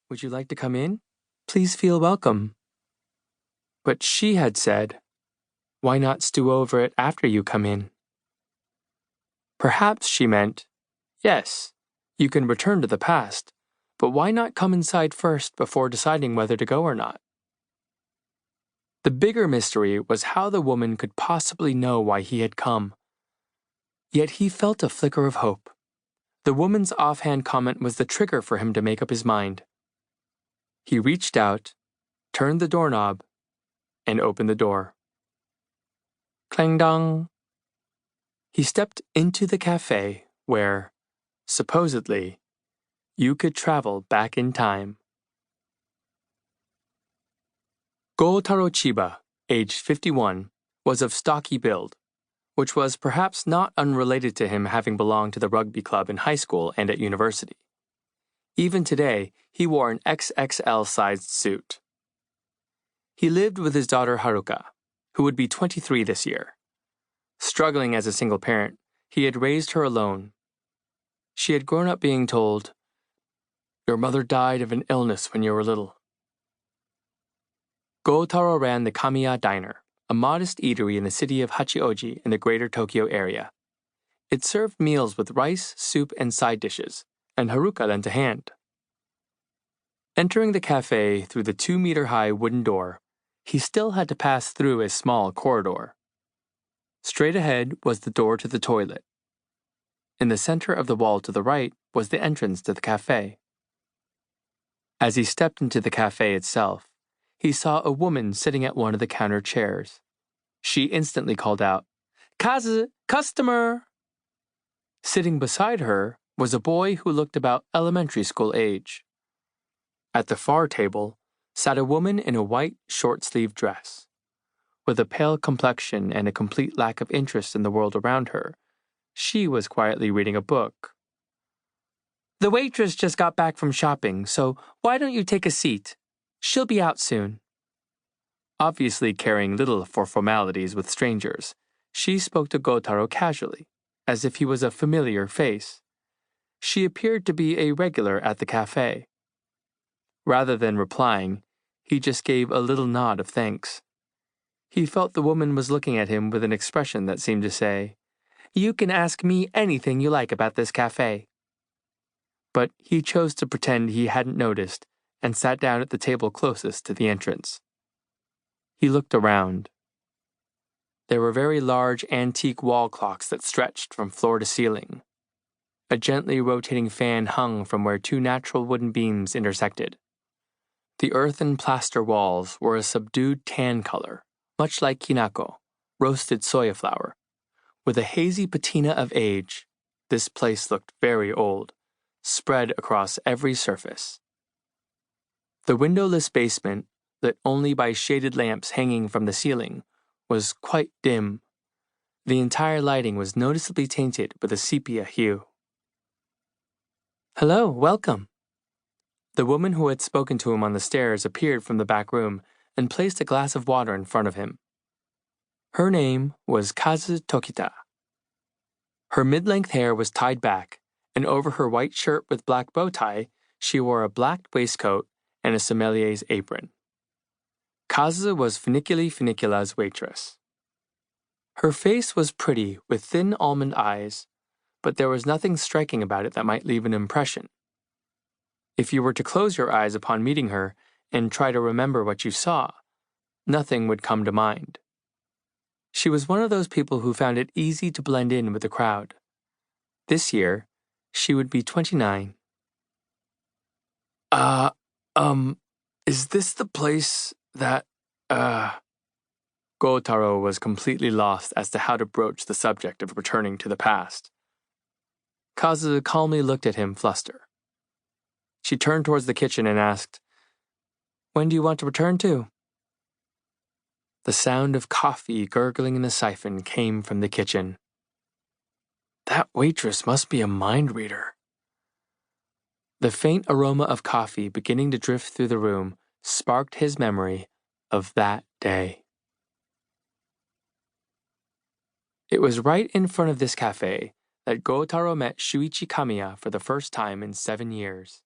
Would you like to come in? Please feel welcome. But she had said, why not stew over it after you come in? Perhaps she meant, yes, you can return to the past, but why not come inside first before deciding whether to go or not? The bigger mystery was how the woman could possibly know why he had come. Yet he felt a flicker of hope. The woman's offhand comment was the trigger for him to make up his mind. He reached out, turned the doorknob, and opened the door. Clang dong. He stepped into the cafe where, supposedly, you could travel back in time. Go-Taro Chiba, aged 51, was of stocky build, which was perhaps not unrelated to him having belonged to the rugby club in high school and at university. Even today, he wore an XXL-sized suit. He lived with his daughter Haruka, who would be 23 this year. Struggling as a single parent, he had raised her alone. She had grown up being told, "Your mother died of an illness when you were little." Go-Taro ran the Kamiya Diner, a modest eatery in the city of Hachioji in the greater Tokyo area. It served meals with rice, soup, and side dishes, and Haruka lent a hand. Entering the cafe through the 2-meter-high wooden door, he still had to pass through a small corridor. Straight ahead was the door to the toilet. In the center of the wall to the right was the entrance to the cafe. As he stepped into the cafe itself, he saw a woman sitting at one of the counter chairs. She instantly called out, "Kazu, customer!" Sitting beside her was a boy who looked about elementary school age. At the far table sat a woman in a white short-sleeved dress. With a pale complexion and a complete lack of interest in the world around her, she was quietly reading a book. "The waitress just got back from shopping, so why don't you take a seat? She'll be out soon." Obviously caring little for formalities with strangers, she spoke to Go-Taro casually, as if he was a familiar face. She appeared to be a regular at the cafe. Rather than replying, he just gave a little nod of thanks. He felt the woman was looking at him with an expression that seemed to say, "You can ask me anything you like about this cafe." But he chose to pretend he hadn't noticed and sat down at the table closest to the entrance. He looked around. There were very large antique wall clocks that stretched from floor to ceiling. A gently rotating fan hung from where 2 natural wooden beams intersected. The earthen plaster walls were a subdued tan color, much like kinako, roasted soya flour. With a hazy patina of age, this place looked very old, spread across every surface. The windowless basement, lit only by shaded lamps hanging from the ceiling, was quite dim. The entire lighting was noticeably tainted with a sepia hue. "Hello, welcome." The woman who had spoken to him on the stairs appeared from the back room and placed a glass of water in front of him. Her name was Kazu Tokita. Her mid-length hair was tied back, and over her white shirt with black bow tie, she wore a black waistcoat and a sommelier's apron. Kazu was Funicula's waitress. Her face was pretty with thin almond eyes, but there was nothing striking about it that might leave an impression. If you were to close your eyes upon meeting her and try to remember what you saw, nothing would come to mind. She was one of those people who found it easy to blend in with the crowd. This year, she would be 29. Is this the place that, Go-Taro was completely lost as to how to broach the subject of returning to the past. Kazu calmly looked at him, flustered. She turned towards the kitchen and asked, "When do you want to return to?" The sound of coffee gurgling in the siphon came from the kitchen. That waitress must be a mind reader. The faint aroma of coffee beginning to drift through the room sparked his memory of that day. It was right in front of this cafe that Go-Taro met Shuichi Kamiya for the first time in 7 years.